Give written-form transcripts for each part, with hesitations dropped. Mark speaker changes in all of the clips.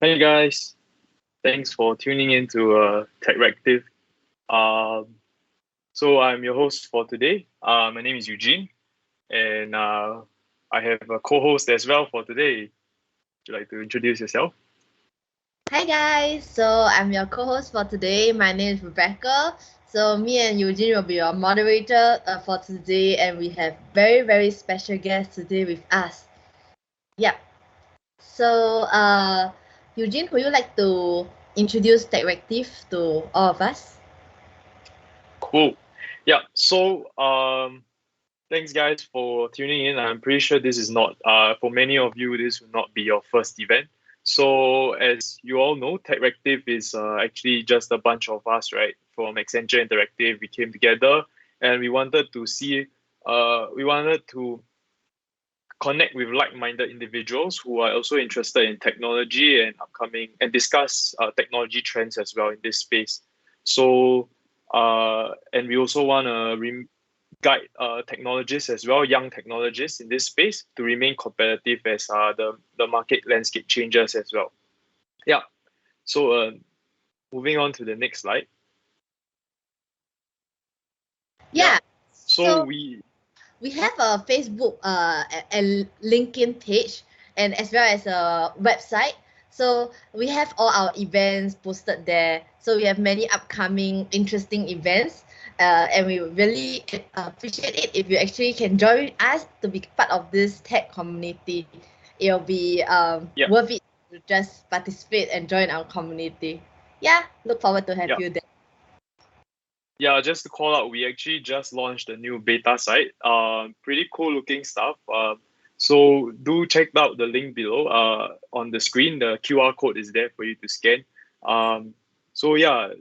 Speaker 1: Hey guys, thanks for tuning in to Techractive. Um, so I'm your host for today. My name is Eugene, and I have a co-host as well for today. Would you like to introduce yourself?
Speaker 2: Hi guys, so I'm your co-host for today. My name is Rebecca. So me and Eugene will be your moderator for today, and we have very special guests today with us. Yep. So Eugene, would you like to introduce Techractive to all of us?
Speaker 1: Cool. Yeah. Thanks guys for tuning in. I'm pretty sure this is not for many of you. This will not be your first event. So as you all know, Techractive is actually just a bunch of us, right? From Accenture Interactive, we came together and we wanted to connect with like-minded individuals who are also interested in technology and upcoming and discuss technology trends as well in this space. And we also want to guide technologists as well, young technologists in this space to remain competitive as the market landscape changes as well. Yeah. So moving on to the next slide. Yeah.
Speaker 2: Yeah.
Speaker 1: So
Speaker 2: So we have a Facebook and LinkedIn page, and as well as a website. So we have all our events posted there. So we have many upcoming interesting events, and we really appreciate it if you actually can join us to be part of this tech community. It'll be
Speaker 1: yeah,
Speaker 2: worth it to just participate and join our community. Yeah, look forward to have
Speaker 1: yeah.
Speaker 2: you there.
Speaker 1: Yeah, just to call out, we actually just launched a new beta site. Pretty cool looking stuff. So do check out the link below. On the screen, the QR code is there for you to scan. Um, so yeah,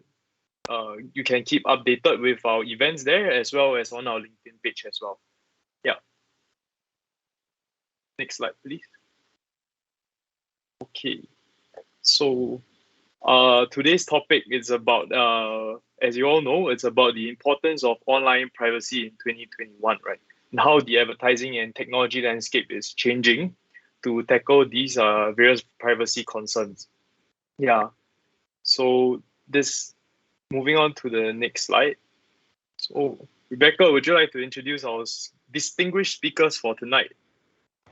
Speaker 1: you can keep updated with our events there as well as on our LinkedIn page as well. Yeah. Next slide, please. Okay. So today's topic is about, as you all know, it's about the importance of online privacy in 2021, right? And how the advertising and technology landscape is changing to tackle these various privacy concerns. Yeah. So this moving on to the next slide. So Rebecca, would you like to introduce our distinguished speakers for tonight?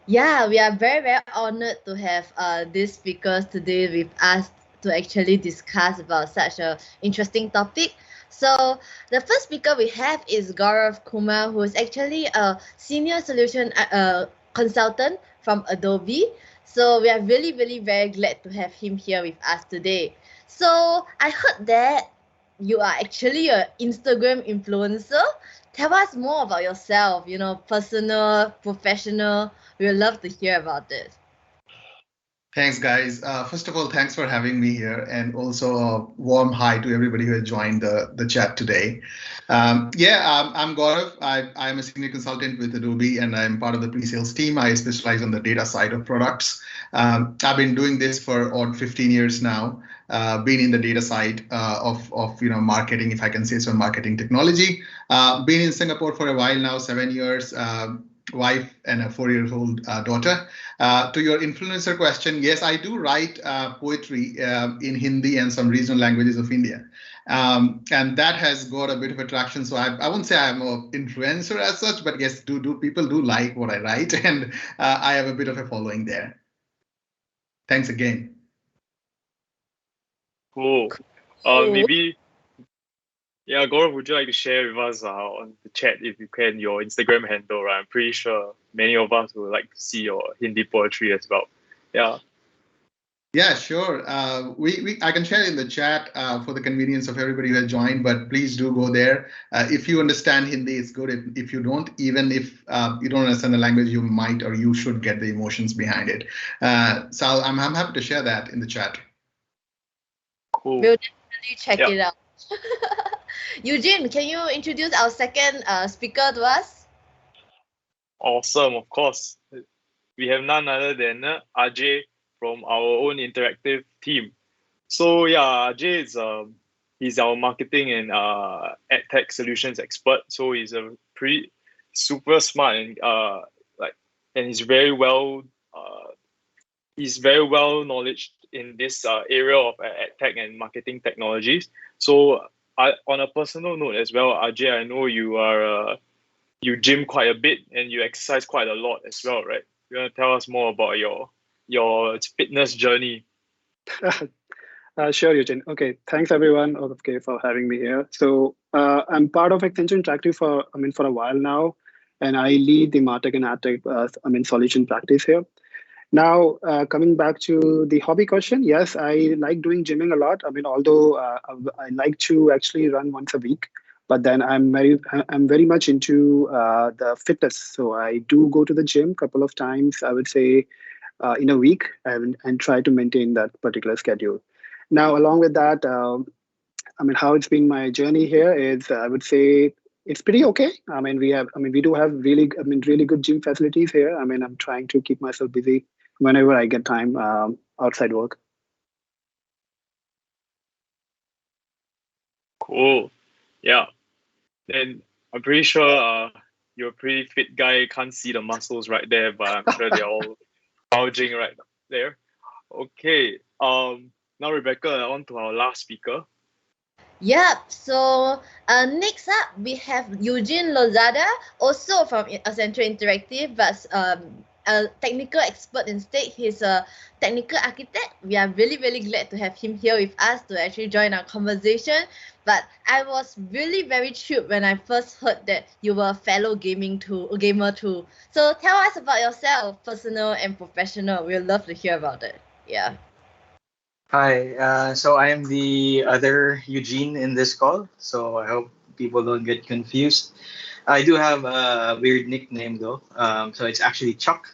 Speaker 2: Yeah, we are very honored to have these speakers today with us to actually discuss about such a interesting topic. So the first speaker we have is Gaurav Kumar, who is actually a senior solution consultant from Adobe. So we are really very glad to have him here with us today. So I heard that you are actually a Instagram influencer. Tell us more about yourself, personal, professional. We would love to hear about this.
Speaker 3: Thanks, guys. First of all, thanks for having me here, and also a warm hi to everybody who has joined the chat today. I'm Gaurav. I'm a senior consultant with Adobe, and I'm part of the pre-sales team. I specialize on the data side of products. I've been doing this for odd 15 years now. Been in the data side of marketing, if I can say so, marketing technology. Been in Singapore for a while now, 7 years. Wife and a 4-year-old daughter. To your influencer question, yes, I do write poetry in Hindi and some regional languages of India. And that has got a bit of attraction. So I won't say I'm an influencer as such, but yes, do people do like what I write, and I have a bit of a following there. Thanks again.
Speaker 1: Cool.
Speaker 2: Cool.
Speaker 1: Maybe Yeah, Gaurav, would you like to share with us on the chat if you can your Instagram handle? Right? I'm pretty sure many of us would like to see your Hindi poetry as well. Yeah.
Speaker 3: Yeah, sure. I can share in the chat for the convenience of everybody who has joined, but please do go there. If you understand Hindi, it's good. If you don't, even if you don't understand the language, you might or you should get the emotions behind it. So I'm happy to share that in the chat.
Speaker 1: Cool.
Speaker 2: We'll definitely check
Speaker 1: Yeah.
Speaker 2: it out. Eugene, can you introduce our second speaker to us?
Speaker 1: Awesome, of course. We have none other than Ajay from our own interactive team. So yeah, Ajay is he's our marketing and AdTech solutions expert. So he's a pretty super smart and and he's very well he's very well knowledge in this area of tech and marketing technologies. So, on a personal note as well, Ajay, I know you gym quite a bit and you exercise quite a lot as well, right? You want to tell us more about your fitness journey?
Speaker 4: Sure, Eugene. Okay, thanks everyone, okay, for having me here. So I'm part of Accenture Interactive for a while now, and I lead the MarTech and AdTech, solution practice here. Now, coming back to the hobby question, yes, I like doing gymming a lot. Although I like to actually run once a week, but then I'm very much into the fitness. So I do go to the gym a couple of times, I would say, in a week, and try to maintain that particular schedule. Now, along with that, how it's been my journey here is, I would say it's pretty okay. We do have really good gym facilities here. I'm trying to keep myself busy whenever I get time outside work.
Speaker 1: Cool. Yeah. And I'm pretty sure you're a pretty fit guy. Can't see the muscles right there, but I'm sure they're all bulging right there. Okay. Now Rebecca, on to our last speaker.
Speaker 2: Yep. So next up we have Eugene Lozada, also from Accenture Interactive, but a technical expert instead. He's a technical architect. We are really glad to have him here with us to actually join our conversation. But I was really very thrilled when I first heard that you were a fellow gamer too. So tell us about yourself, personal and professional. We'd love to hear about it. Yeah.
Speaker 5: Hi, so I am the other Eugene in this call, so I hope people don't get confused. I do have a weird nickname though, so it's actually Chuck,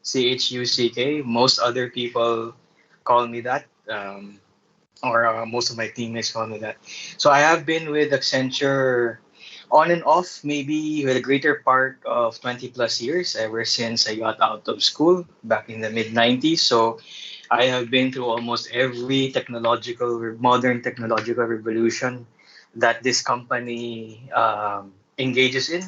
Speaker 5: Chuck. Most other people call me that, or most of my teammates call me that. So I have been with Accenture on and off, maybe with a greater part of 20 plus years, ever since I got out of school back in the mid 90s. So I have been through almost every modern technological revolution that this company engages in,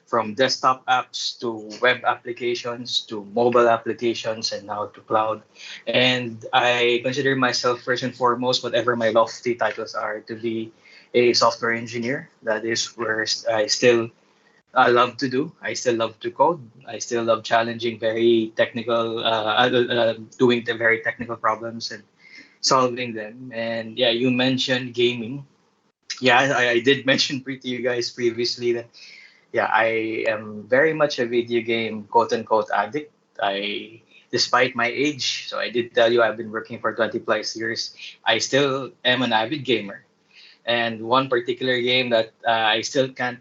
Speaker 5: from desktop apps to web applications to mobile applications and now to cloud. And I consider myself, first and foremost, whatever my lofty titles are, to be a software engineer. That is where I love to do. I still love to code. I still love challenging very technical, doing the very technical problems and solving them. And yeah, you mentioned gaming. Yeah, I did mention to you guys previously that yeah, I am very much a video game quote unquote addict. Despite my age, so I did tell you I've been working for 20 plus years. I still am an avid gamer. And one particular game that I still can't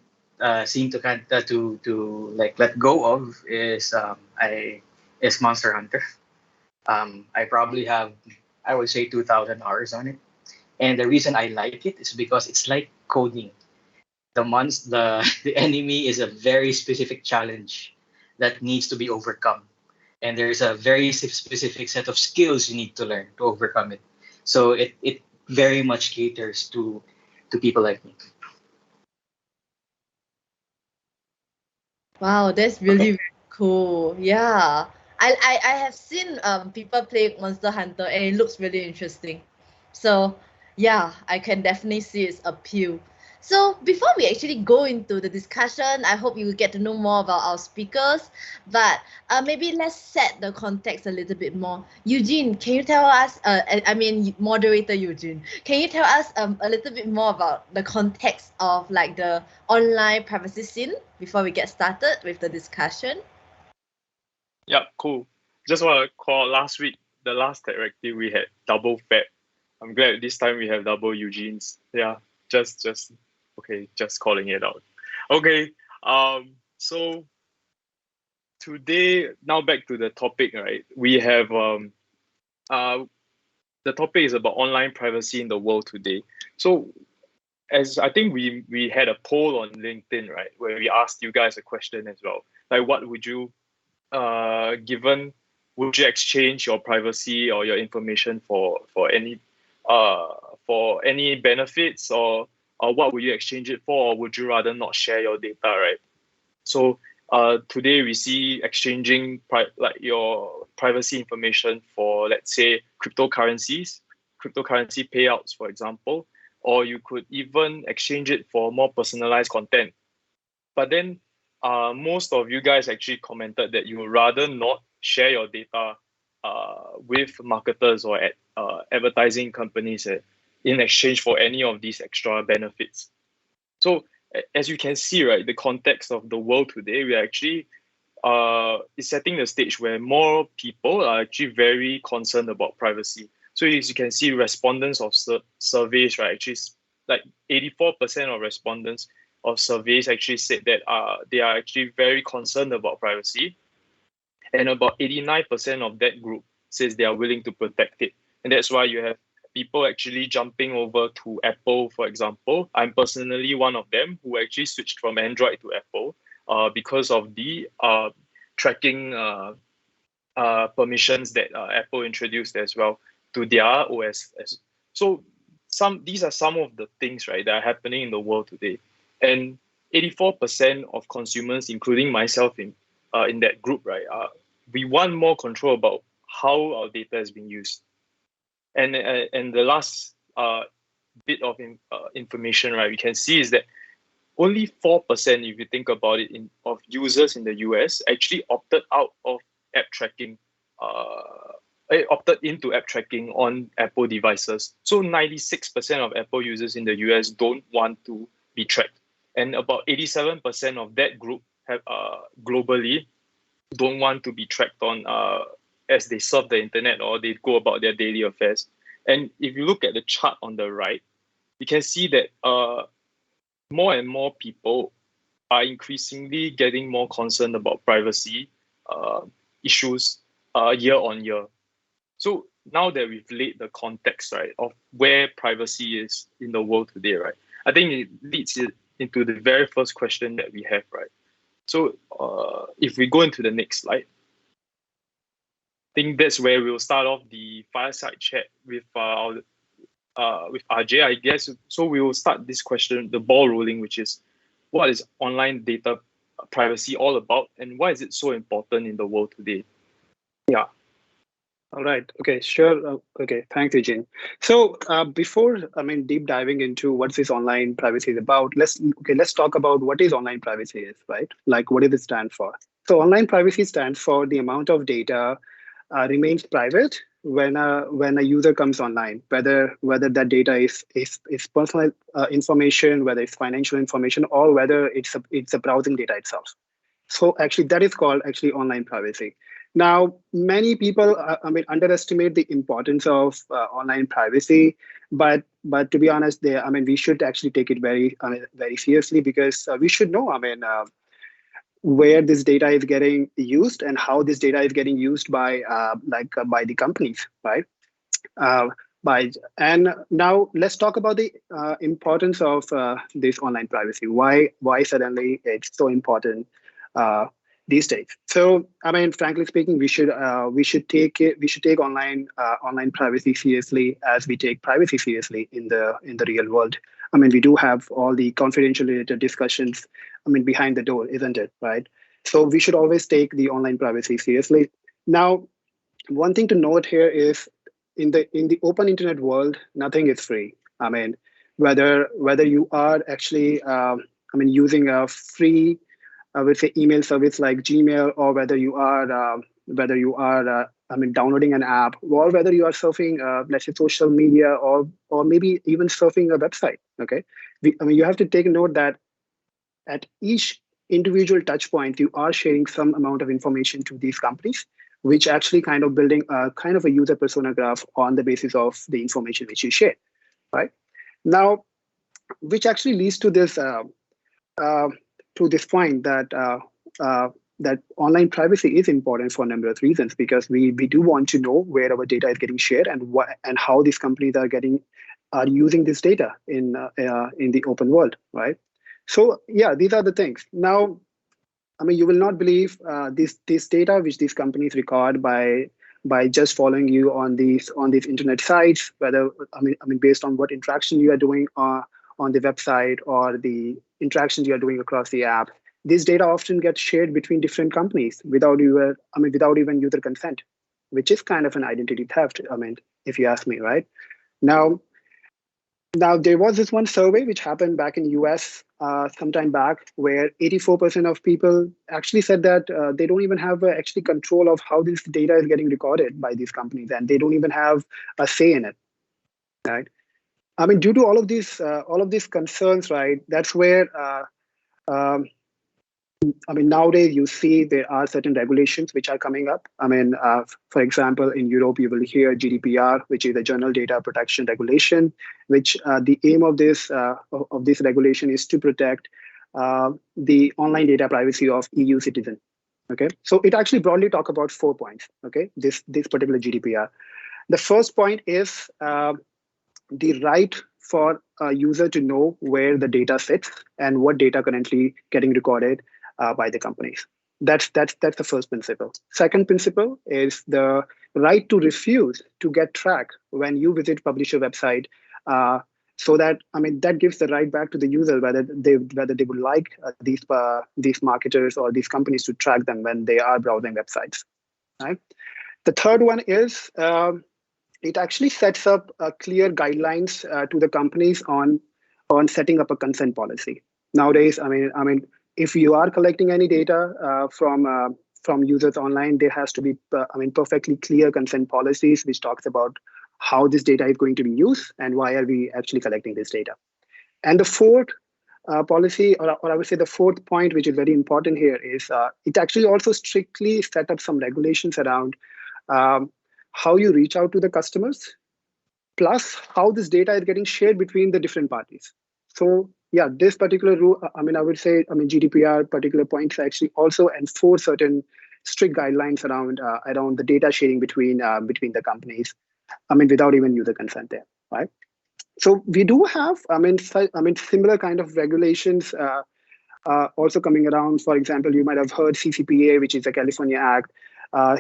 Speaker 5: seem to like let go of is Monster Hunter. I probably have, I would say, 2,000 hours on it. And the reason I like it is because it's like coding. The enemy is a very specific challenge that needs to be overcome, and there's a very specific set of skills you need to learn to overcome it. So it very much caters to people like me.
Speaker 2: Wow, that's really very cool. Yeah. I have seen people play Monster Hunter and it looks really interesting. So yeah, I can definitely see its appeal. So before we actually go into the discussion, I hope you will get to know more about our speakers. But maybe let's set the context a little bit more. Eugene, can you tell us, moderator Eugene, can you tell us a little bit more about the context of like the online privacy scene before we get started with the discussion?
Speaker 1: Yep, cool. Just want to call last week, the last Techractive, we had double Fab. I'm glad this time we have double Eugenes. Yeah, just okay, just calling it out. Okay, so today, now back to the topic, right? We have the topic is about online privacy in the world today. So as I think we had a poll on LinkedIn, right, where we asked you guys a question as well. Like, what would you would you exchange your privacy or your information for any benefits, or what would you exchange it for, or would you rather not share your data, right? So today we see exchanging like your privacy information for, let's say, cryptocurrency payouts, for example, or you could even exchange it for more personalized content. But then most of you guys actually commented that you would rather not share your data with marketers or advertising companies in exchange for any of these extra benefits. So as you can see, right, the context of the world today, we are actually is setting the stage where more people are actually very concerned about privacy. So as you can see, respondents of surveys, right, actually like 84% of respondents of surveys actually said that they are actually very concerned about privacy, and about 89% of that group says they are willing to protect it. And that's why you have people actually jumping over to Apple, for example. I'm personally one of them who actually switched from Android to Apple because of the tracking permissions that Apple introduced as well to their OS. So these are some of the things, right, that are happening in the world today. And 84% of consumers, including myself in that group, right, we want more control about how our data is being used. And the last bit of information, right, we can see is that only 4%, if you think about it, of users in the US actually opted out of app tracking, opted into app tracking on Apple devices. So 96% of Apple users in the US don't want to be tracked. And about 87% of that group have globally don't want to be tracked on as they surf the internet or they go about their daily affairs. And if you look at the chart on the right, you can see that more and more people are increasingly getting more concerned about privacy issues year on year. So now that we've laid the context, right, of where privacy is in the world today, right, I think it leads into the very first question that we have, right? So if we go into the next slide, I think that's where we'll start off the fireside chat with Ajay, I guess. So we will start this question, the ball rolling, which is, what is online data privacy all about, and why is it so important in the world today? Yeah.
Speaker 4: All right. Okay. Sure. Okay. Thanks, Eugene. So before deep diving into what this online privacy is about, let's talk about what is online privacy is, right? Like, what does it stand for? So online privacy stands for the amount of data remains private when a user comes online, whether that data is personal information, whether it's financial information, or whether it's a browsing data itself. So actually, that is called actually online privacy. Now, many people underestimate the importance of online privacy, but to be honest, we should actually take it very very seriously, because we should know where this data is getting used and how this data is getting used by by the companies, right? And now let's talk about the importance of this online privacy. Why suddenly it's so important these days? So frankly speaking, we should take online privacy seriously as we take privacy seriously in the real world. We do have all the confidential related discussions behind the door, isn't it, right? So we should always take the online privacy seriously. Now, one thing to note here is, in the open internet world, nothing is free. Whether you are actually using a free I would say email service like Gmail, or whether you are downloading an app, or whether you are surfing let's say social media, or maybe even surfing a website. Okay, you have to take note that at each individual touch point, you are sharing some amount of information to these companies, which actually kind of building a kind of a user persona graph on the basis of the information which you share, right? Now, which actually leads to this point that online privacy is important for a number of reasons, because we do want to know where our data is getting shared and how these companies are using this data in the open world, right? So yeah, these are the things. Now, you will not believe this data which these companies record by just following you on these internet sites, whether based on what interaction you are doing on the website, or the interactions you are doing across the app. This data often gets shared between different companies without even user consent, which is kind of an identity theft. If you ask me, right? Now, there was this one survey which happened back in US sometime back, where 84% of people actually said that they don't even have actually control of how this data is getting recorded by these companies, and they don't even have a say in it, right? Due to all of these concerns, right? That's where um, nowadays you see there are certain regulations which are coming up. For example, in Europe, you will hear GDPR, which is the General Data Protection Regulation, which the aim of this regulation is to protect the online data privacy of EU citizens. Okay, so it actually broadly talk about 4 points. Okay, this particular GDPR. The first point is the right for a user to know where the data sits and what data currently getting recorded by the companies. That's the first principle. Second principle is the right to refuse to get tracked when you visit publisher website. So that that gives the right back to the user whether they would like these marketers or these companies to track them when they are browsing websites. Right. The third one is it actually sets up clear guidelines to the companies on setting up a consent policy. Nowadays, if you are collecting any data from users online, there has to be perfectly clear consent policies which talks about how this data is going to be used and why are we actually collecting this data. And the fourth policy, or I would say the fourth point, which is very important here, is it actually also strictly set up some regulations around how you reach out to the customers, plus how this data is getting shared between the different parties. So yeah, this particular rule, I would say, GDPR particular points actually also enforce certain strict guidelines around the data sharing between the companies, without even user consent there, right? So we do have, similar kind of regulations also coming around. For example, you might have heard CCPA, which is the California Act,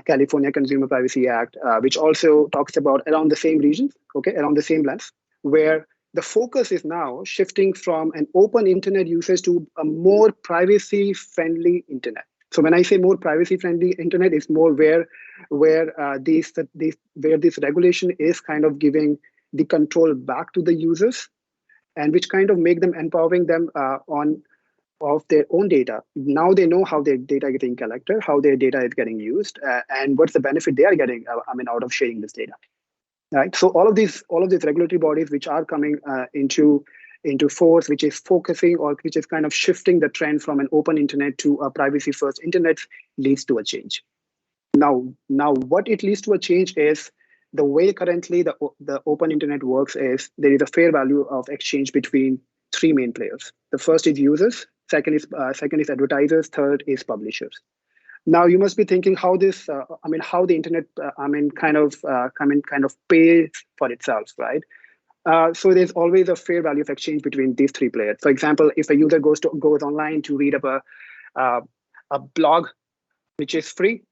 Speaker 4: California Consumer Privacy Act, which also talks about around the same regions, okay, around the same lens, where the focus is now shifting from an open internet usage to a more privacy-friendly internet. So when I say more privacy-friendly internet, it's more where this regulation is kind of giving the control back to the users, and which kind of make them empowering them of their own data. Now they know how their data is getting collected, how their data is getting used, and what's the benefit they are getting. Out of sharing this data, right? So all of these regulatory bodies which are coming into force, which is focusing or which is kind of shifting the trend from an open internet to a privacy-first internet, leads to a change. Now, what it leads to a change is the way currently the open internet works is there is a fair value of exchange between three main players. The first is users, second is advertisers, third is publishers. Now you must be thinking how this, how the internet, kind of pays for itself, right? So there's always a fair value of exchange between these three players. For example, if a user goes online to read up a blog which is free,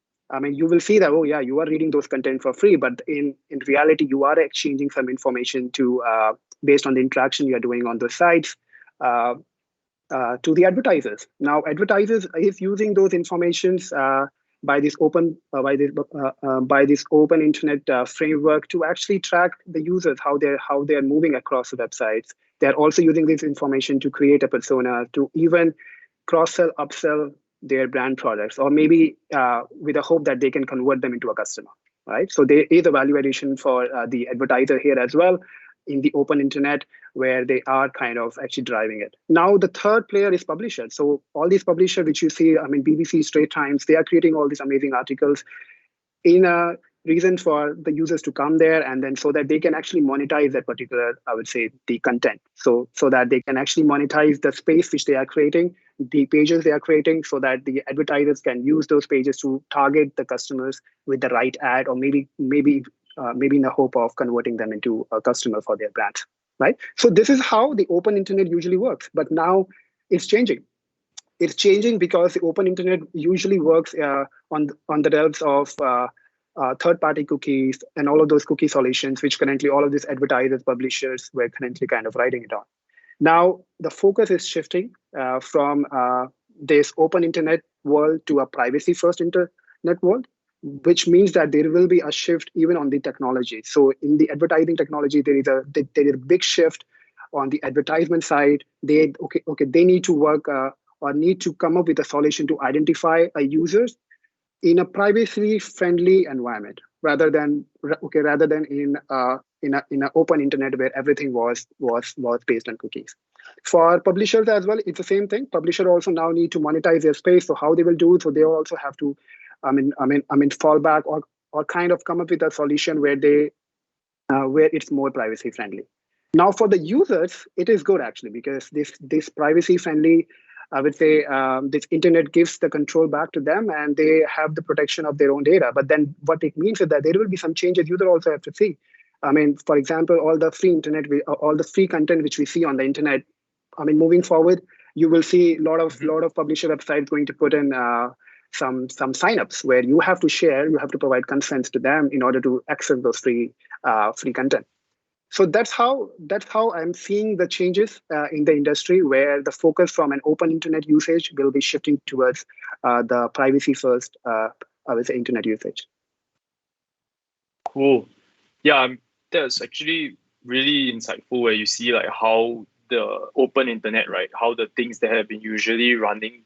Speaker 4: you will see that, oh yeah, you are reading those content for free, but in reality, you are exchanging some information to based on the interaction you are doing on those sites to the advertisers. Now, advertisers is using those informations by this open internet framework to actually track the users, how they're moving across the websites. They're also using this information to create a persona, to even cross-sell, upsell their brand products, or maybe with a hope that they can convert them into a customer, right? So there is a value addition for the advertiser here as well in the open internet, where they are kind of actually driving it. Now, the third player is publishers. So all these publishers, which you see, BBC, Straits Times, they are creating all these amazing articles in a reason for the users to come there, and then so that they can actually monetize that particular, I would say, the content. So that they can actually monetize the space which they are creating, the pages they are creating, so that the advertisers can use those pages to target the customers with the right ad, or maybe in the hope of converting them into a customer for their brand, right? So this is how the open internet usually works. But now it's changing. It's changing because the open internet usually works on the realms of third-party cookies and all of those cookie solutions, which currently all of these advertisers, publishers were currently kind of writing it on. Now, the focus is shifting from this open internet world to a privacy first internet world, which means that there will be a shift even on the technology. So in the advertising technology, there is a big shift on the advertisement side. They need to work or need to come up with a solution to identify a users in a privacy friendly environment rather than in an open internet where everything was based on cookies. For publishers as well, it's the same thing. Publisher also now need to monetize their space. So how they will do, so they also have to fall back or kind of come up with a solution where it's more privacy friendly. Now for the users, it is good actually, because this privacy friendly, I would say, this internet gives the control back to them, and they have the protection of their own data. But then what it means is that there will be some changes users also have to see. I mean, for example, all the free content which we see on the internet. I mean, moving forward, you will see a lot of publisher websites going to put in some signups where you have to provide consents to them in order to access those free content. So that's how I'm seeing the changes in the industry, where the focus from an open internet usage will be shifting towards the privacy first, I would say, internet usage.
Speaker 1: Cool. Yeah, that's actually really insightful, where you see like how the open internet, right? How the things that have been usually running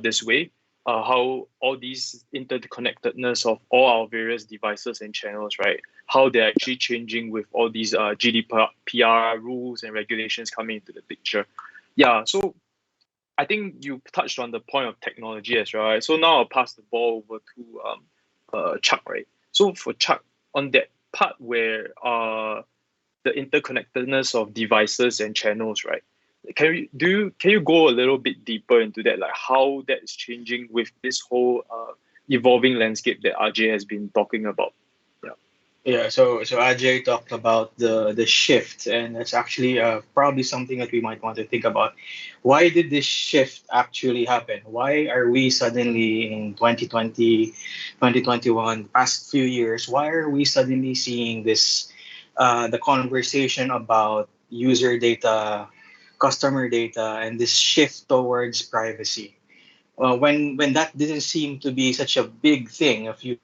Speaker 1: this way, how all these interconnectedness of all our various devices and channels, right? How they're actually changing with all these GDPR rules and regulations coming into the picture. Yeah, so I think you touched on the point of technology as well, right? So now I'll pass the ball over to Chuck, right? So for Chuck, on that part where the interconnectedness of devices and channels, right? Can you go a little bit deeper into that, like how that's changing with this whole evolving landscape that Ajay has been talking about?
Speaker 5: Yeah, so Ajay talked about the shift, and that's actually probably something that we might want to think about. Why did this shift actually happen? Why are we suddenly in 2020, 2021, past few years, why are we suddenly seeing this, the conversation about user data, customer data, and this shift towards privacy? When that didn't seem to be such a big thing a few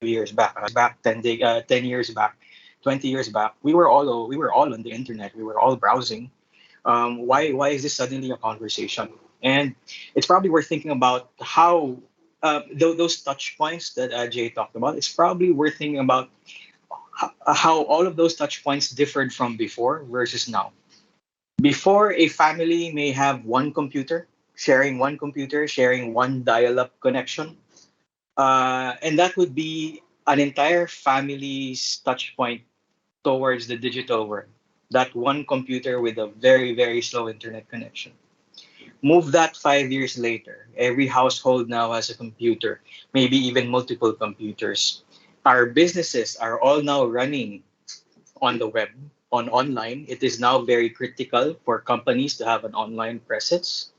Speaker 5: years back 10 years back, 20 years back, we were all on the internet, we were all browsing. Why is this suddenly a conversation? And it's probably worth thinking about how those touch points that Ajay talked about. It's probably worth thinking about how all of those touch points differed from before versus now. Before, a family may have one computer, sharing one dial-up connection, and that would be an entire family's touch point towards the digital world. That one computer with a very, very slow internet connection. Move that 5 years later. Every household now has a computer, maybe even multiple computers. Our businesses are all now running on the web, on online. It is now very critical for companies to have an online presence.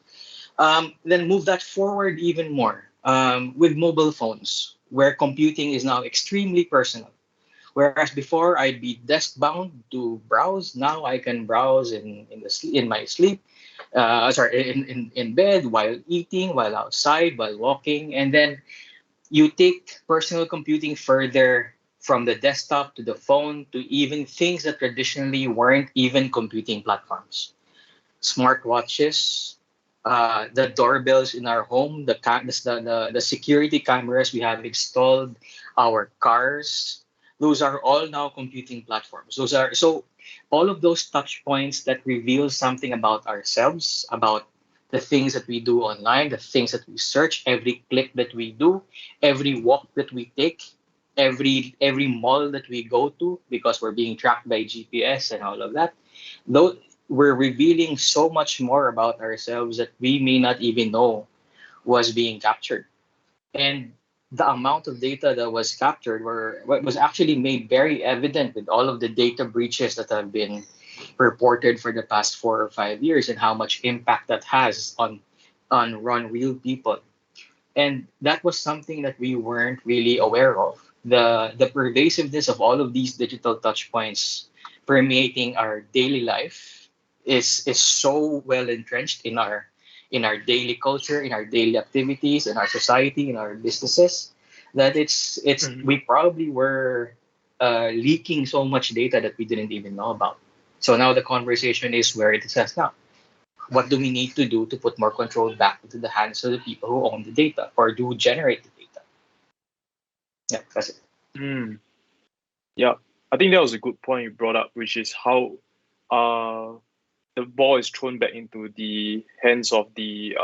Speaker 5: Then move that forward even more with mobile phones, where computing is now extremely personal. Whereas before I'd be desk bound to browse, now I can browse in my sleep, in bed, while eating, while outside, while walking, and then you take personal computing further from the desktop to the phone to even things that traditionally weren't even computing platforms. Smartwatches, the doorbells in our home, the security cameras we have installed, our cars, those are all now computing platforms. Those are so all of those touch points that reveal something about ourselves, about the things that we do online, the things that we search, every click that we do, every walk that we take, every mall that we go to because we're being tracked by GPS and all of that. Though we're revealing so much more about ourselves that we may not even know was being captured. And the amount of data that was captured was actually made very evident with all of the data breaches that have been reported for the past 4 or 5 years, and how much impact that has on real people. And that was something that we weren't really aware of. The pervasiveness of all of these digital touch points permeating our daily life is so well entrenched in our daily culture, in our daily activities, in our society, in our businesses, that it's
Speaker 1: Mhm.
Speaker 5: we probably were leaking so much data that we didn't even know about. So now the conversation is where it is at now. What do we need to do to put more control back into the hands of the people who own the data or do generate the data? Yeah, that's it.
Speaker 1: Mm. Yeah, I think that was a good point you brought up, which is how uh, the ball is thrown back into the hands of the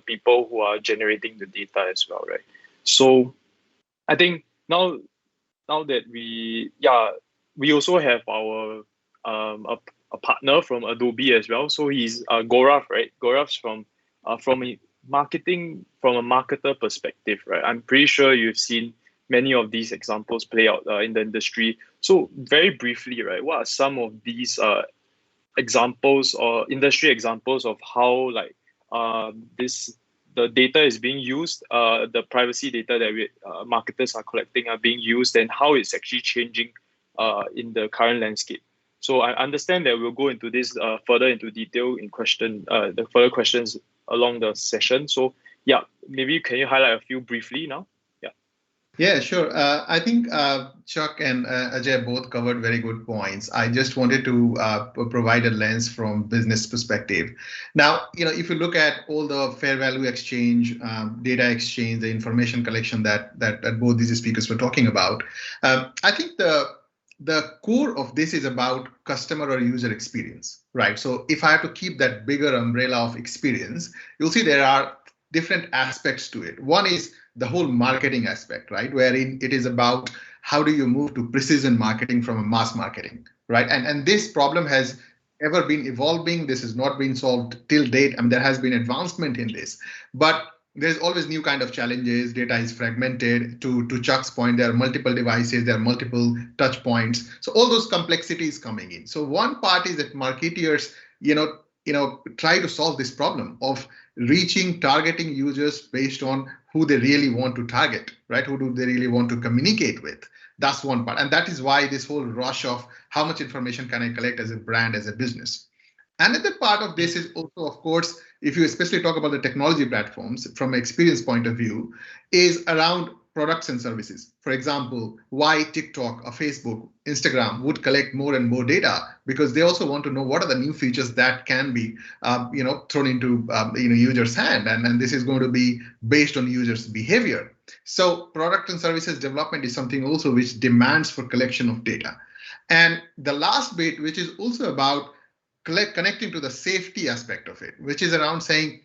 Speaker 1: people who are generating the data as well, right? So I think now that we also have our a partner from Adobe as well. So he's Gaurav, right? Gaurav's from a from a marketer perspective, right? I'm pretty sure you've seen many of these examples play out in the industry. So very briefly, right? What are some of these examples or industry examples of how like this the data is being used, the privacy data that marketers are collecting are being used, and how it's actually changing in the current landscape. So I understand that we'll go into this further into detail in the further questions along the session. So yeah, maybe can you highlight a few briefly now? Yeah.
Speaker 3: Yeah, sure. I think Chuck and Ajay both covered very good points. I just wanted to provide a lens from business perspective. Now, if you look at all the fair value exchange, data exchange, the information collection that both these speakers were talking about, I think the core of this is about customer or user experience, right? So if I have to keep that bigger umbrella of experience, you'll see there are different aspects to it. One is the whole marketing aspect, right? Wherein it is about how do you move to precision marketing from a mass marketing, right? And this problem has ever been evolving. This has not been solved till date. I mean, there has been advancement in this, but there's always new kind of challenges. Data is fragmented. To Chuck's point, there are multiple devices, there are multiple touch points. So all those complexities coming in. So one part is that marketeers, try to solve this problem of targeting users based on who they really want to target, right? Who do they really want to communicate with? That's one part. And that is why this whole rush of how much information can I collect as a brand, as a business. Another part of this is also, of course, if you especially talk about the technology platforms from an experience point of view, is around products and services. For example, why TikTok or Facebook, Instagram would collect more and more data, because they also want to know what are the new features that can be, thrown into users' hand, and this is going to be based on users' behavior. So, product and services development is something also which demands for collection of data. And the last bit, which is also about connecting to the safety aspect of it, which is around saying,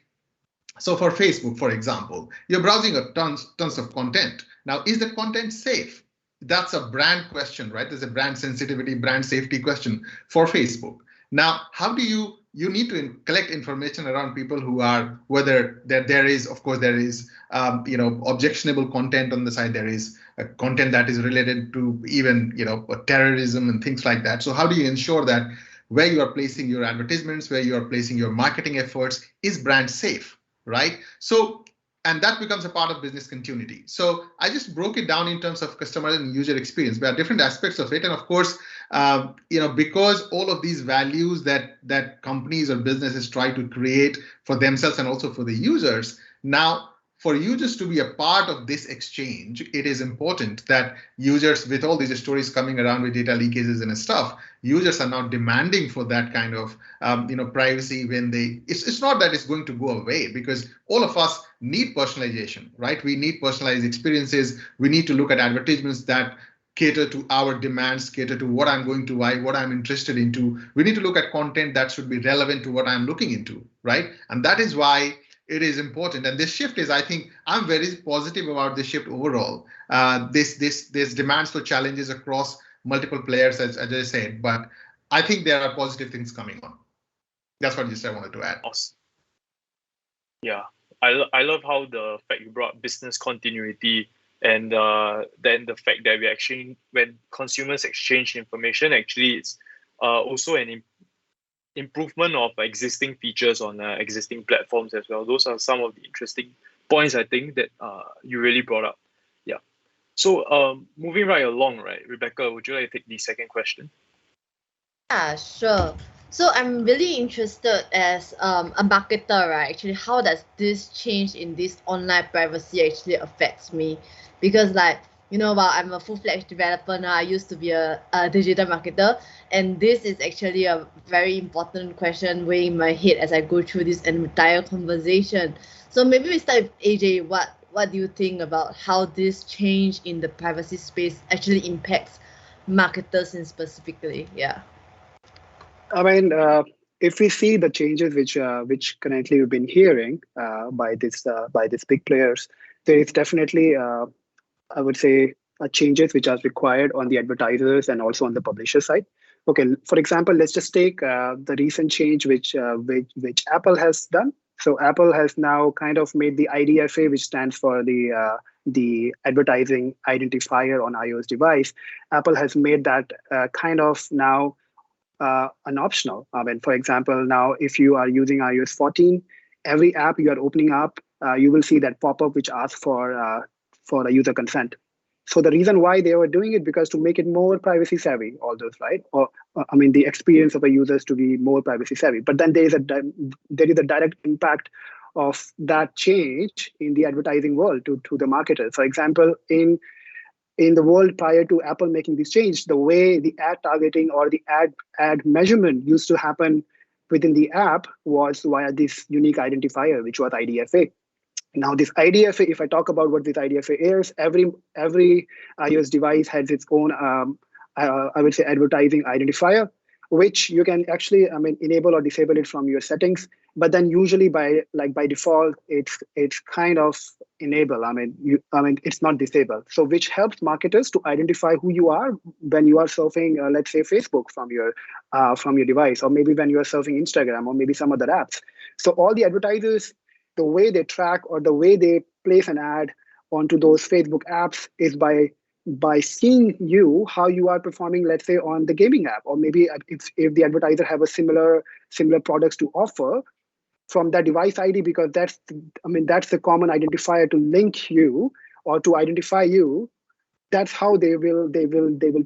Speaker 3: so for Facebook, for example, you're browsing a tons of content. Now, is the content safe? That's a brand question, right? There's a brand sensitivity, brand safety question for Facebook. Now, how do you need to collect information around people who are, whether there is, of course, there is, objectionable content on the side. There is content that is related to even, terrorism and things like that. So how do you ensure that where you are placing your advertisements, where you are placing your marketing efforts is brand safe, right? So, and that becomes a part of business continuity. So I just broke it down in terms of customer and user experience. There are different aspects of it, and of course, because all of these values that companies or businesses try to create for themselves and also for the users, now for users to be a part of this exchange, it is important that users, with all these stories coming around with data leakages and stuff, users are now demanding for that kind of privacy. When it's not that it's going to go away, because all of us need personalization, right? We need personalized experiences. We need to look at advertisements that cater to our demands, cater to what I'm going to buy, what I'm interested into. We need to look at content that should be relevant to what I'm looking into, right? And that is why it is important. And this shift is, I think, I'm very positive about this shift overall. This demands for challenges across multiple players, as I said, but I think there are positive things coming on. That's what just I wanted to add.
Speaker 1: Awesome. Yeah, I love how the fact you brought business continuity, and then the fact that we actually, when consumers exchange information, actually it's also an improvement of existing features on existing platforms as well. Those are some of the interesting points I think that you really brought up. Yeah. So moving right along, right, Rebecca, would you like to take the second question?
Speaker 2: Yeah, sure. So I'm really interested as a marketer, right? Actually, how does this change in this online privacy actually affects me? Because like, while I'm a full-fledged developer now, I used to be a digital marketer, and this is actually a very important question weighing in my head as I go through this entire conversation. So maybe we start with AJ. What do you think about how this change in the privacy space actually impacts marketers in specifically? Yeah.
Speaker 4: I mean, if we see the changes which currently we've been hearing by these big players, there is definitely I would say changes which are required on the advertisers and also on the publisher side. Okay, for example, let's just take the recent change which Apple has done. So Apple has now kind of made the IDFA, which stands for the advertising identifier on iOS device. Apple has made that kind of now an optional. I mean, for example, now if you are using iOS 14, every app you are opening up, you will see that pop-up which asks for a user consent. So the reason why they were doing it because to make it more privacy savvy, all those right, or I mean the experience of the users to be more privacy savvy. But then there is a direct impact of that change in the advertising world to the marketers. For example, in the world prior to Apple making this change, the way the ad targeting or the ad measurement used to happen within the app was via this unique identifier, which was IDFA. Now, this IDFA, if I talk about what this IDFA is, every iOS device has its own, I would say, advertising identifier, which you can actually, I mean, enable or disable it from your settings. But then usually by default, it's kind of enable. I mean, it's not disabled. So which helps marketers to identify who you are when you are surfing, let's say, Facebook from your device, or maybe when you are surfing Instagram, or maybe some other apps. So all the advertisers, the way they track or the way they place an ad onto those Facebook apps is by seeing you how you are performing, let's say on the gaming app, or maybe if the advertiser have a similar products to offer from that device ID, because that's the common identifier to link you or to identify you. That's how they will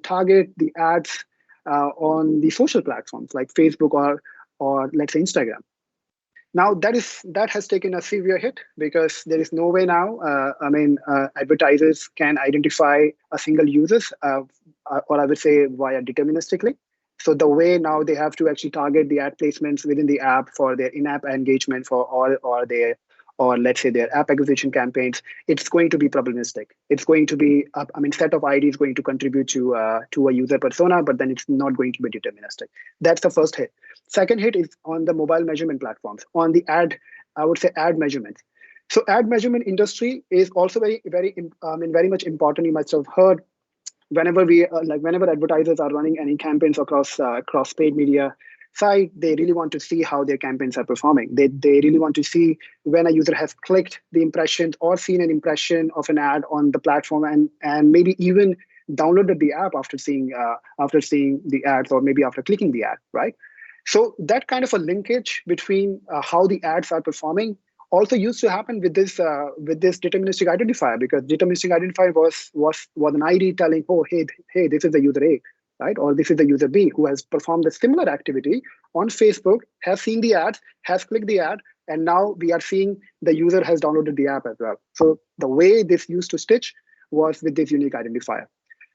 Speaker 4: target the ads on the social platforms like Facebook or let's say Instagram. Now that has taken a severe hit because there is no way now. Advertisers can identify a single users, or I would say via deterministically. So the way now they have to actually target the ad placements within the app for their in-app engagement for all or let's say their app acquisition campaigns, it's going to be probabilistic. It's going to be, set of IDs going to contribute to a user persona, but then it's not going to be deterministic. That's the first hit. Second hit is on the mobile measurement platforms, on the I would say ad measurements. So ad measurement industry is also very much important. You must have heard whenever advertisers are running any campaigns across paid media site, they really want to see how their campaigns are performing. They really want to see when a user has clicked the impression or seen an impression of an ad on the platform and maybe even downloaded the app after seeing the ads or maybe after clicking the ad, right? So that kind of a linkage between how the ads are performing also used to happen with this deterministic identifier, because deterministic identifier was an ID telling, oh, hey, this is the user A, right? Or this is the user B who has performed a similar activity on Facebook, has seen the ad, has clicked the ad, and now we are seeing the user has downloaded the app as well. So the way this used to stitch was with this unique identifier.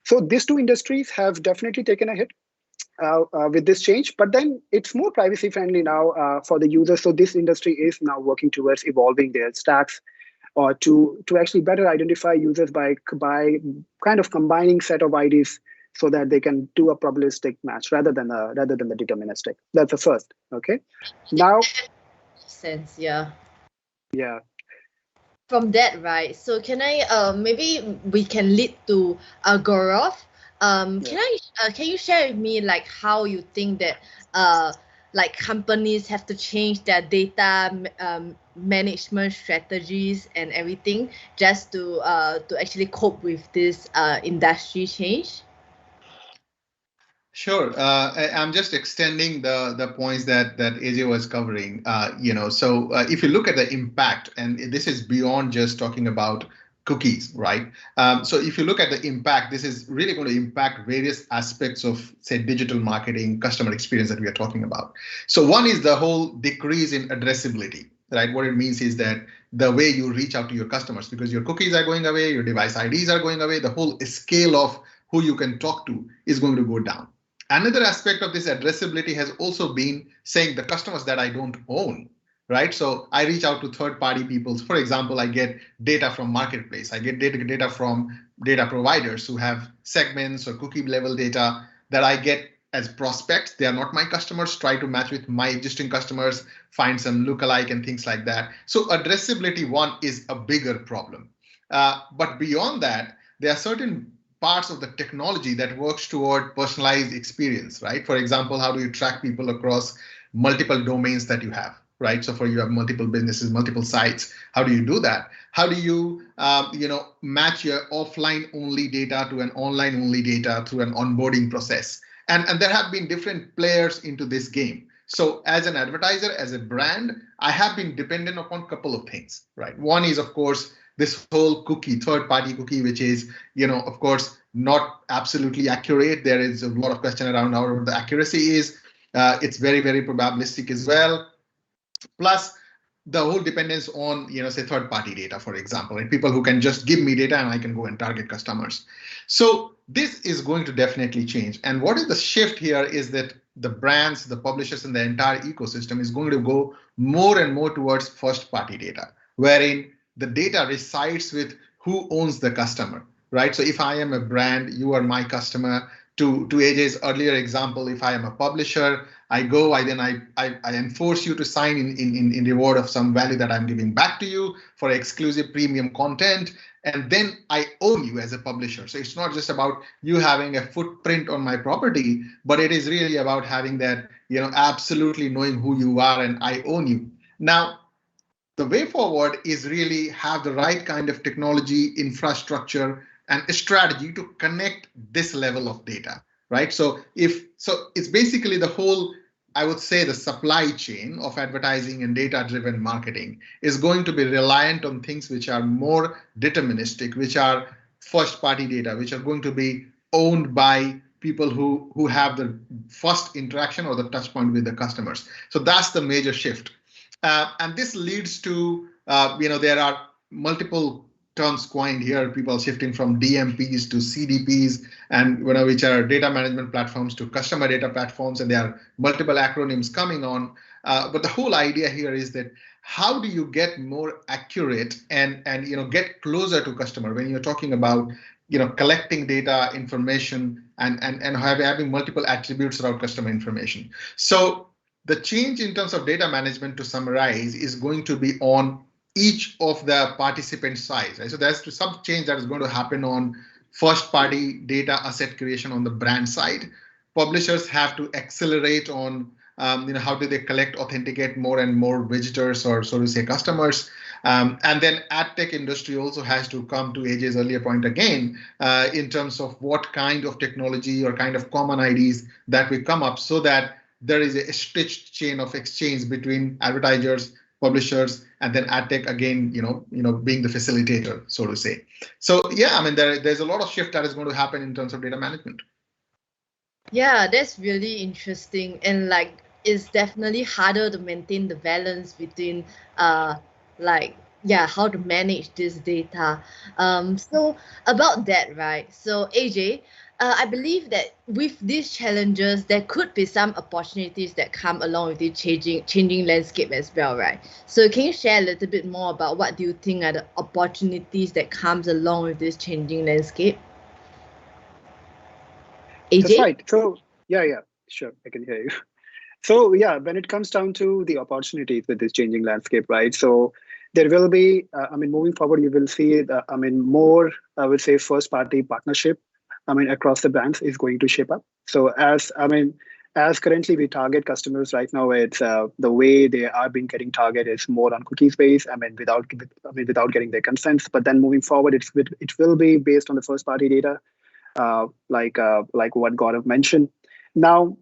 Speaker 4: So these two industries have definitely taken a hit with this change, but then it's more privacy friendly now for the user. So this industry is now working towards evolving their stacks or to actually better identify users by kind of combining set of IDs so that they can do a probabilistic match rather than the deterministic. That's the first. Okay. Now,
Speaker 2: Sense, yeah.
Speaker 4: Yeah.
Speaker 2: From that, right? So can I maybe we can lead to Gaurav. Can you share with me like how you think that like companies have to change their data management strategies and everything just to actually cope with this industry change?
Speaker 3: Sure. I'm just extending the points that AJ was covering. So if you look at the impact, and this is beyond just talking about cookies, right? So if you look at the impact, this is really going to impact various aspects of, say, digital marketing, customer experience that we are talking about. So one is the whole decrease in addressability, right? What it means is that the way you reach out to your customers, because your cookies are going away, your device IDs are going away, the whole scale of who you can talk to is going to go down. Another aspect of this addressability has also been saying the customers that I don't own, right? So I reach out to third-party people. For example, I get data from marketplace. I get data from data providers who have segments or cookie level data that I get as prospects. They are not my customers. Try to match with my existing customers, find some lookalike and things like that. So addressability one is a bigger problem. But beyond that, there are certain parts of the technology that works toward personalized experience, right? For example, how do you track people across multiple domains that you have, right? So for you have multiple businesses, multiple sites. How do you do that? How do you, match your offline only data to an online only data through an onboarding process? And there have been different players into this game. So as an advertiser, as a brand, I have been dependent upon a couple of things, right? One is, of course, this whole cookie, third-party cookie, which is, of course, not absolutely accurate. There is a lot of question around how the accuracy is. It's very, very probabilistic as well. Plus, the whole dependence on, say, third-party data, for example, and people who can just give me data and I can go and target customers. So this is going to definitely change. And what is the shift here is that the brands, the publishers, and the entire ecosystem is going to go more and more towards first-party data, wherein the data resides with who owns the customer, right? So if I am a brand, you are my customer. To AJ's earlier example, if I am a publisher, I go, I enforce you to sign in reward of some value that I'm giving back to you for exclusive premium content. And then I own you as a publisher. So it's not just about you having a footprint on my property, but it is really about having that, absolutely knowing who you are and I own you. Now, the way forward is really have the right kind of technology, infrastructure, and a strategy to connect this level of data, right? So it's basically the whole, I would say, the supply chain of advertising and data-driven marketing is going to be reliant on things which are more deterministic, which are first-party data, which are going to be owned by people who have the first interaction or the touch point with the customers. So that's the major shift. And this leads to, there are multiple terms coined here, people shifting from DMPs to CDPs, and which are data management platforms to customer data platforms, and there are multiple acronyms coming on. But the whole idea here is that how do you get more accurate and get closer to customer when you're talking about collecting data, information, and having multiple attributes around customer information. So the change in terms of data management, to summarize, is going to be on each of the participant sides, right? So there's some change that is going to happen on first-party data asset creation on the brand side. Publishers have to accelerate on, how do they collect, authenticate more and more visitors, or so to say, customers. And then AdTech industry also has to come to AJ's earlier point again, in terms of what kind of technology or kind of common IDs that we come up, so that there is a stitched chain of exchange between advertisers, publishers, and then AdTech again, being the facilitator, so to say. So yeah, I mean, there's a lot of shift that is going to happen in terms of data management.
Speaker 2: Yeah, that's really interesting, and it's definitely harder to maintain the balance between how to manage this data. So about that, right? So AJ, I believe that with these challenges, there could be some opportunities that come along with the changing landscape as well, right? So can you share a little bit more about what do you think are the opportunities that comes along with this changing landscape? AJ?
Speaker 4: That's right. So yeah, sure, I can hear you. So yeah, when it comes down to the opportunities with this changing landscape, right? So there will be, moving forward, you will see, more, I would say, first-party partnership, across the brands is going to shape up. So as currently we target customers right now, it's the way they are being getting targeted is more on cookies based. Without getting their consents. But then moving forward, it will be based on the first-party data, like what Gaurav mentioned. Now,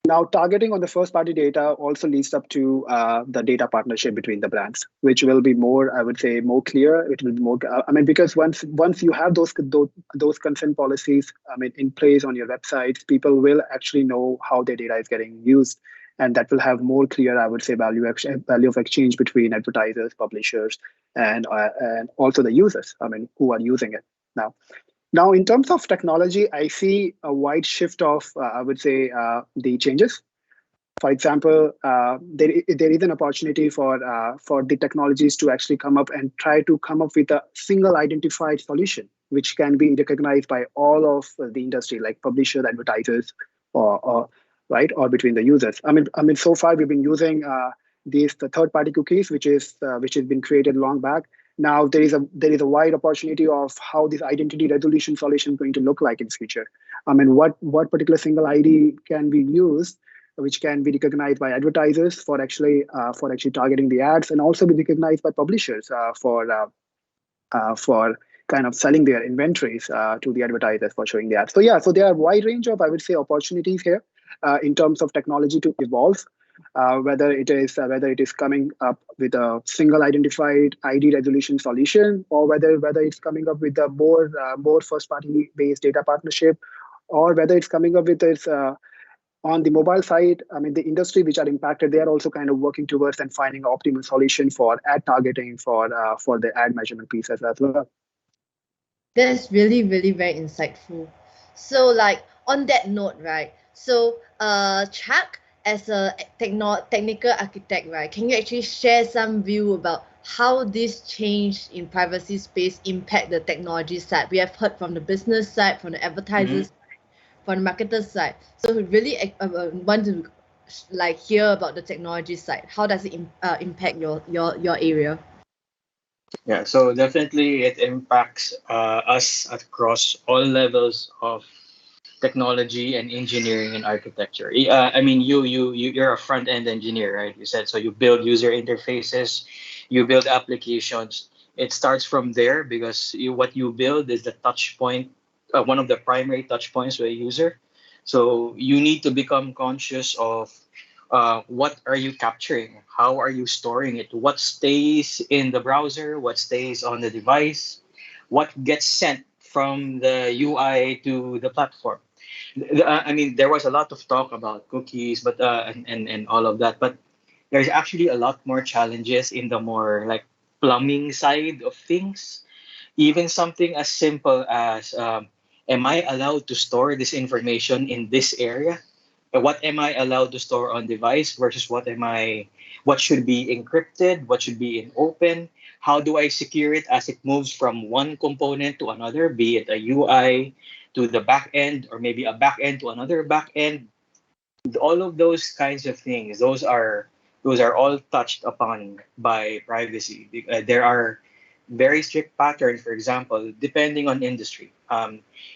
Speaker 4: Now, targeting on the first-party data also leads up to the data partnership between the brands, which will be more, I would say, more clear. It will be more. I mean, because once you have those consent policies, I mean, in place on your websites, people will actually know how their data is getting used, and that will have more clear, I would say, value of exchange between advertisers, publishers, and also the users. I mean, who are using it now. Now, in terms of technology, I see a wide shift of, I would say, the changes. For example, there is an opportunity for the technologies to actually come up and try to come up with a single identified solution, which can be recognized by all of the industry, like publishers, advertisers, or right, or between the users. I mean, so far we've been using the third-party cookies, which has been created long back. Now there is a wide opportunity of how this identity resolution solution is going to look like in future. I mean, what particular single ID can be used, which can be recognized by advertisers for actually targeting the ads, and also be recognized by publishers for kind of selling their inventories to the advertisers for showing the ads. So yeah, so there are a wide range of, I would say, opportunities here in terms of technology to evolve. Whether it is coming up with a single identified ID resolution solution, or whether it's coming up with a more first party based data partnership, or whether it's coming up with this on the mobile side. I mean, the industry which are impacted, they are also kind of working towards and finding an optimal solution for ad targeting for the ad measurement pieces as well.
Speaker 2: That's really, really very insightful. So, like on that note, right? So, Chuck, as a technical architect, right? Can you actually share some view about how this change in privacy space impact the technology side? We have heard from the business side, from the advertisers, from the marketer side. So, we really want to like hear about the technology side. How does it impact your area?
Speaker 5: Yeah, so definitely it impacts us across all levels of technology and engineering and architecture. I mean, you're a front end engineer, right? You said so. You build user interfaces, you build applications. It starts from there because what you build is the touch point, one of the primary touch points with a user. So you need to become conscious of what are you capturing, how are you storing it, what stays in the browser, what stays on the device, what gets sent from the UI to the platform. I mean, there was a lot of talk about cookies, but and all of that, but there's actually a lot more challenges in the more like plumbing side of things. Even something as simple as, am I allowed to store this information in this area? What am I allowed to store on device versus what should be encrypted, what should be in open? How do I secure it as it moves from one component to another, be it a UI to the back end, or maybe a back end to another back end? All of those kinds of things, those are all touched upon by privacy. There are very strict patterns. For example, depending on industry,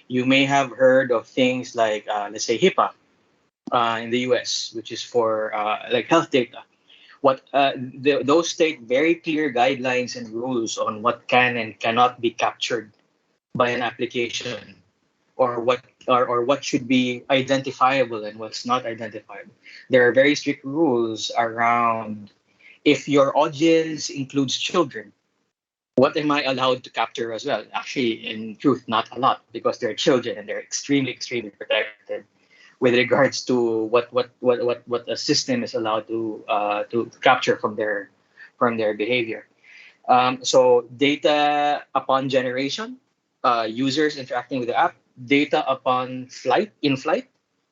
Speaker 5: you may have heard of things like, let's say, HIPAA in the US, which is for like health data. Those state very clear guidelines and rules on what can and cannot be captured by an application, or what should be identifiable and what's not identifiable. There are very strict rules around if your audience includes children. What am I allowed to capture as well? Actually, in truth, not a lot, because they're children and they're extremely, extremely protected with regards to what a system is allowed to capture from their behavior. So data upon generation, users interacting with the app, data upon in flight,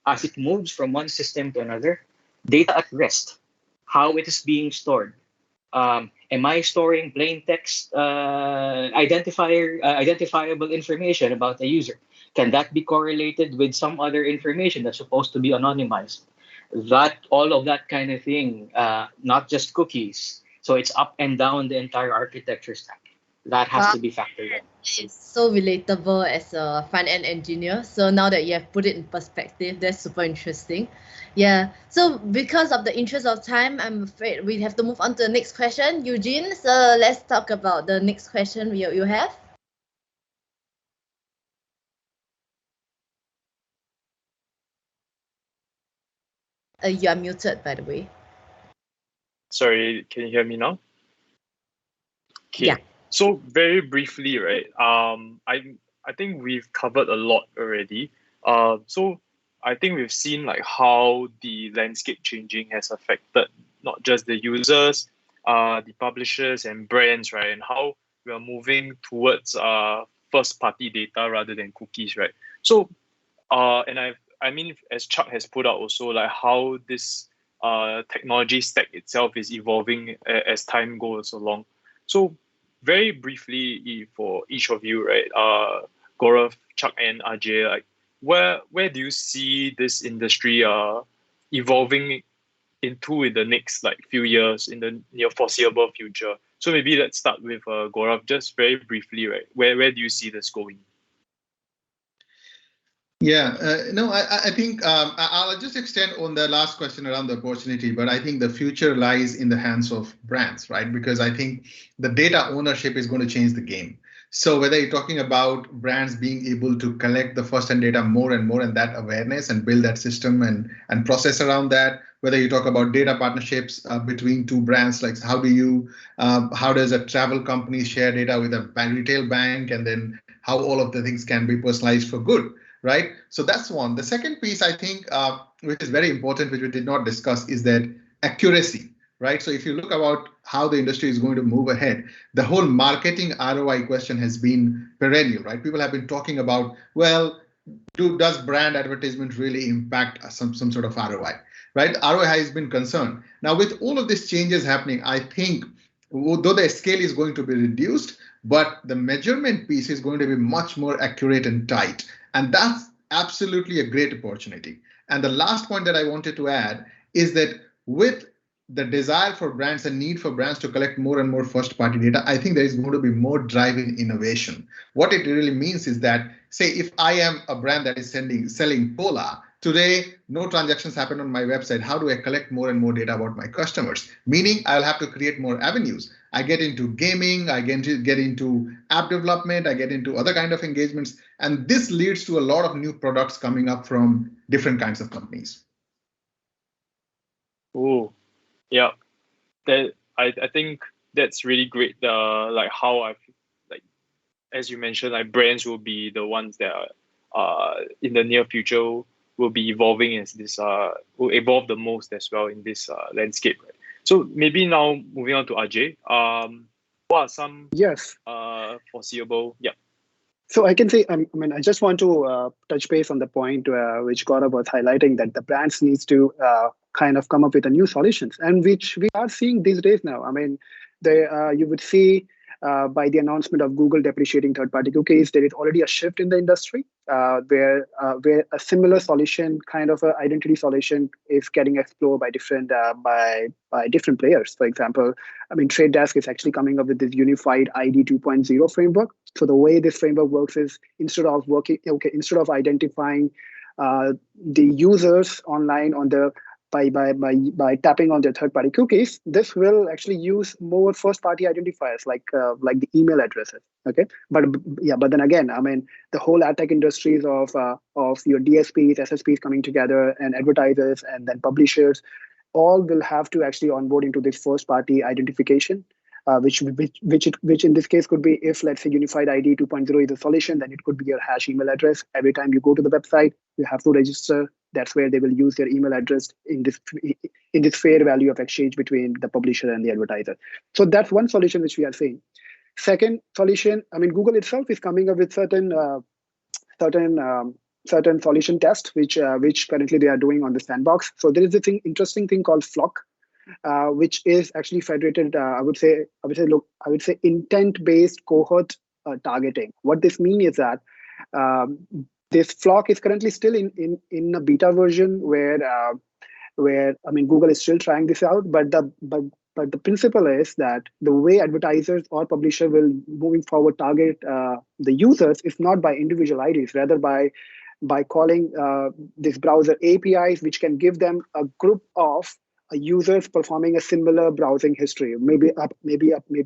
Speaker 5: as it moves from one system to another, data at rest, how it is being stored. Am I storing plain text identifiable information about the user? Can that be correlated with some other information that's supposed to be anonymized? All of that kind of thing, not just cookies. So it's up and down the entire architecture stack. That has
Speaker 2: Wow,
Speaker 5: to be factored in.
Speaker 2: it's so relatable as a front end engineer. So now that you have put it in perspective, that's super interesting. Yeah. So because of the interest of time, I'm afraid we have to move on to the next question. Eugene, so let's talk about the next question you have. You are muted, by the way.
Speaker 1: Sorry, can you hear me now? Okay.
Speaker 2: Yeah.
Speaker 1: So very briefly, right? I think we've covered a lot already. So I think we've seen like how the landscape changing has affected not just the users, the publishers and brands, right? And how we are moving towards first party data rather than cookies, right? So and I mean, as Chuck has put out also, like how this technology stack itself is evolving as time goes along. So very briefly for each of you, right? Gaurav, Chuck, and Ajay, like where do you see this industry evolving into in the next like few years in the near foreseeable future? So maybe let's start with Gaurav, just very briefly, right? Where do you see this going?
Speaker 3: Yeah, no, I think I'll just extend on the last question around the opportunity, but I think the future lies in the hands of brands, right? Because I think the data ownership is going to change the game. So whether you're talking about brands being able to collect the first-hand data more and more and that awareness and build that system and process around that, whether you talk about data partnerships between two brands, like how does a travel company share data with a retail bank, and then how all of the things can be personalized for good, right? So that's one. The second piece, I think, which is very important, which we did not discuss, is that accuracy, right? So if you look about how the industry is going to move ahead, the whole marketing ROI question has been perennial, right? People have been talking about, well, does brand advertisement really impact some sort of ROI, right? ROI has been concerned. Now, with all of these changes happening, I think, though the scale is going to be reduced, but the measurement piece is going to be much more accurate and tight. And that's absolutely a great opportunity. And the last point that I wanted to add is that with the desire for brands and need for brands to collect more and more first party data, I think there is going to be more drive in innovation. What it really means is that, say, if I am a brand that is selling cola, today, no transactions happen on my website. How do I collect more and more data about my customers? Meaning I'll have to create more avenues. I get into gaming, I get into app development, I get into other kind of engagements. And this leads to a lot of new products coming up from different kinds of companies.
Speaker 1: Oh, yeah. That I think that's really great. Like how I like as you mentioned, like brands will be the ones that are in the near future will be evolving as this will evolve the most as well in this landscape. Right? So maybe now moving on to Ajay. What are some
Speaker 4: Yes.
Speaker 1: foreseeable? Yeah.
Speaker 4: So I can say, I mean, I just want to touch base on the point which Gaurav was highlighting, that the brands needs to kind of come up with a new solutions, and which we are seeing these days now. I mean, you would see by the announcement of Google depreciating third-party cookies, there is already a shift in the industry where a similar solution, kind of a identity solution, is getting explored by different players. For example, I mean, Trade Desk is actually coming up with this unified ID 2.0 framework. So the way this framework works is instead of identifying the users online on the by tapping on their third-party cookies, this will actually use more first-party identifiers like the email addresses. Okay, but then again, I mean, the whole AdTech industries of your DSPs, SSPs coming together, and advertisers, and then publishers, all will have to actually onboard into this first-party identification. Which in this case could be, if let's say unified ID 2.0 is a solution, then it could be your hash email address. Every time you go to the website, you have to register. That's where they will use their email address in this fair value of exchange between the publisher and the advertiser. So that's one solution which we are seeing. Second solution, I mean, Google itself is coming up with certain solution tests which currently they are doing on the sandbox. So there is a interesting thing called Flock, which is actually federated. I would say intent-based cohort targeting. What this means is that this Flock is currently still in a beta version where I mean, Google is still trying this out, but the principle is that the way advertisers or publisher will moving forward target the users is not by individual IDs, rather by calling this browser APIs, which can give them a group of users performing a similar browsing history, maybe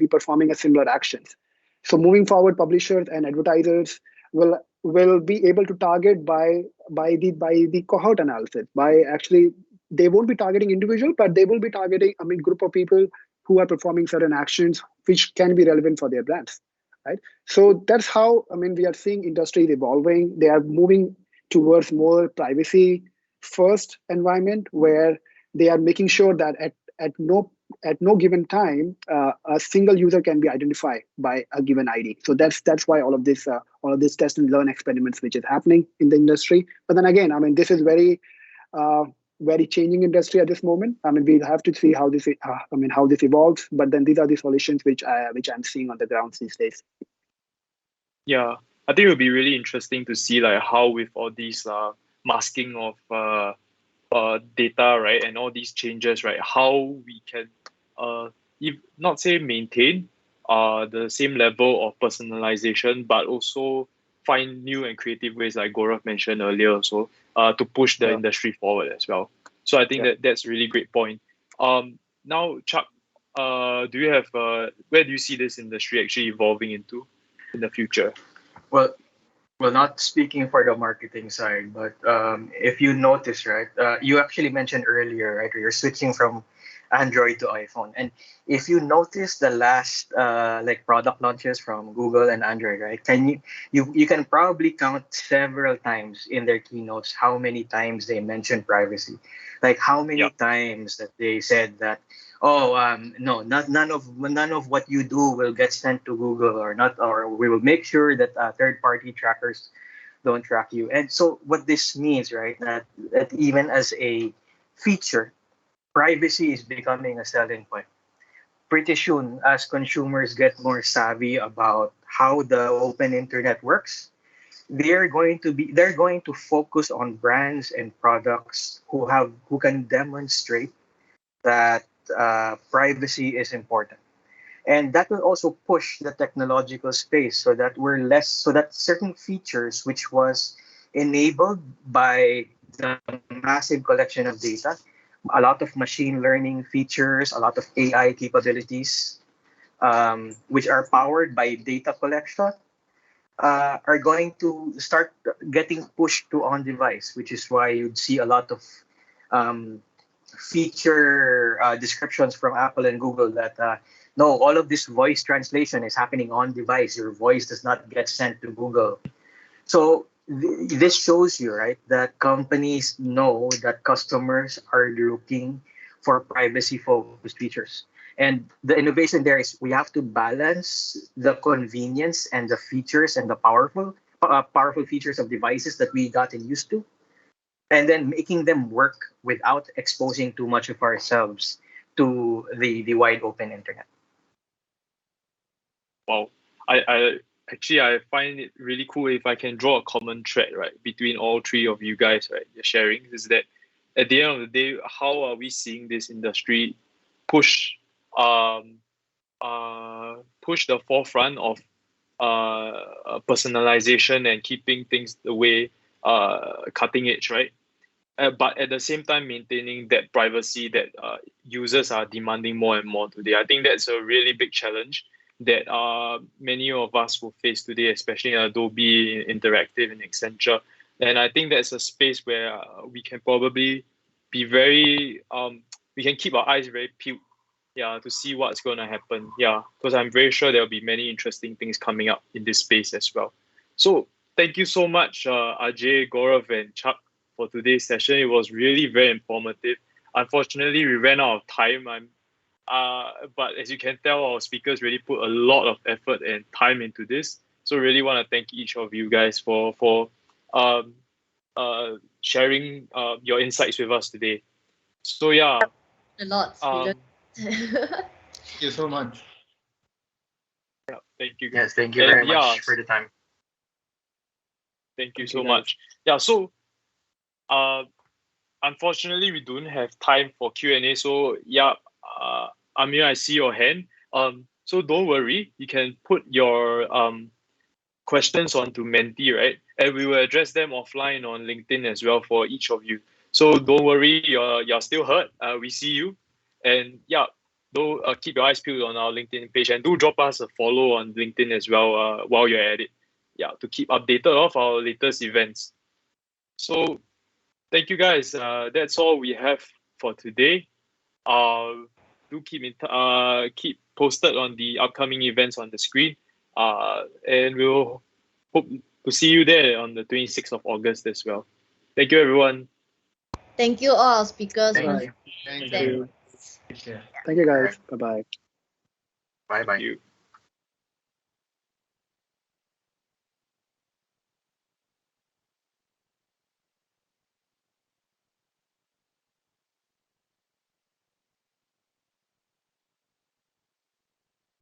Speaker 4: performing a similar actions. So moving forward, publishers and advertisers will be able to target by the cohort analysis, by actually they won't be targeting individual, but they will be targeting, group of people who are performing certain actions which can be relevant for their brands, right? So that's how, we are seeing industries evolving. They are moving towards more privacy first environment where they are making sure that at no given time, a single user can be identified by a given ID. So that's why all of this test and learn experiments which is happening in the industry. But then again, this is uh, very changing industry at this moment. We'll have to see how this evolves. But then these are the solutions which I'm seeing on the ground these days.
Speaker 1: Yeah, I think it would be really interesting to see like how with all these masking of data, right, and all these changes, right, how we can if not say maintain the same level of personalization, but also find new and creative ways, like Gaurav mentioned earlier, so to push the
Speaker 4: Yeah.
Speaker 1: industry forward as well. So I think
Speaker 4: Yeah.
Speaker 1: that's a really great point. Now, Chuck, do you have where do you see this industry actually evolving into in the future?
Speaker 5: Well, well, not speaking for the marketing side, but if you notice, right, you actually mentioned earlier, right, you're switching from Android to iPhone, and if you notice the last like product launches from Google and Android, right, can you can probably count several times in their keynotes how many times they mentioned privacy, like how many
Speaker 1: Yeah,
Speaker 5: times that they said that, oh, no, none of what you do will get sent to Google, or not, or we will make sure that third party trackers don't track you. And so what this means, right, that even as a feature, privacy is becoming a selling point. Pretty soon, as consumers get more savvy about how the open internet works, they're going to focus on brands and products who can demonstrate that privacy is important, and that will also push the technological space so that certain features which was enabled by the massive collection of data, a lot of machine learning features, a lot of AI capabilities, which are powered by data collection, are going to start getting pushed to on device, which is why you'd see a lot of um, feature descriptions from Apple and Google that no, all of this voice translation is happening on device. Your voice does not get sent to Google. So this shows you, right, that companies know that customers are looking for privacy focused features. And the innovation there is we have to balance the convenience and the features and the powerful features of devices that we gotten used to, and then making them work without exposing too much of ourselves to the wide open internet.
Speaker 1: wow. I actually I find it really cool if I can draw a common thread, right, between all three of you guys, right, you're sharing, is that at the end of the day, how are we seeing this industry push um push the forefront of personalization and keeping things the way cutting edge, right? But at the same time, maintaining that privacy that users are demanding more and more today. I think that's a really big challenge that many of us will face today, especially in Adobe, Interactive, and Accenture. And I think that's a space where we can probably be very, we can keep our eyes very peeled, yeah, to see what's going to happen. Yeah, because I'm very sure there'll be many interesting things coming up in this space as well. So thank you so much, Ajay, Gaurav, and Chuck, for today's session. It was really very informative. Unfortunately, we ran out of time. But as you can tell, our speakers really put a lot of effort and time into this. So really want to thank each of you guys for um, sharing your insights with us today. So yeah,
Speaker 2: A lot. We
Speaker 1: um,
Speaker 2: learned.
Speaker 3: Thank you so much.
Speaker 1: yeah, thank you,
Speaker 5: Yes, thank you
Speaker 1: and
Speaker 5: very
Speaker 1: yeah,
Speaker 5: much for the time.
Speaker 1: thank you
Speaker 4: Thank you,
Speaker 1: so
Speaker 4: guys.
Speaker 1: much. Yeah, so uh, unfortunately, we don't have time for Q&A. So yeah, Amir, I see your hand. So don't worry, you can put your questions onto Menti, right? And we will address them offline on LinkedIn as well for each of you. So don't worry, you're still heard. We see you, and yeah, do keep your eyes peeled on our LinkedIn page, and do drop us a follow on LinkedIn as well while you're at it. Yeah, to keep updated of our latest events. So thank you guys. That's all we have for today. Do keep posted on the upcoming events on the screen. And we'll hope to see you there on the 26th of August as well. Thank you, everyone.
Speaker 2: Thank you all speakers.
Speaker 5: Thank
Speaker 2: once
Speaker 5: you.
Speaker 3: Thank
Speaker 2: again.
Speaker 3: you.
Speaker 5: Take care.
Speaker 4: Thank you, guys.
Speaker 5: Alright.
Speaker 4: Bye bye.
Speaker 5: Bye bye.
Speaker 1: Thank you.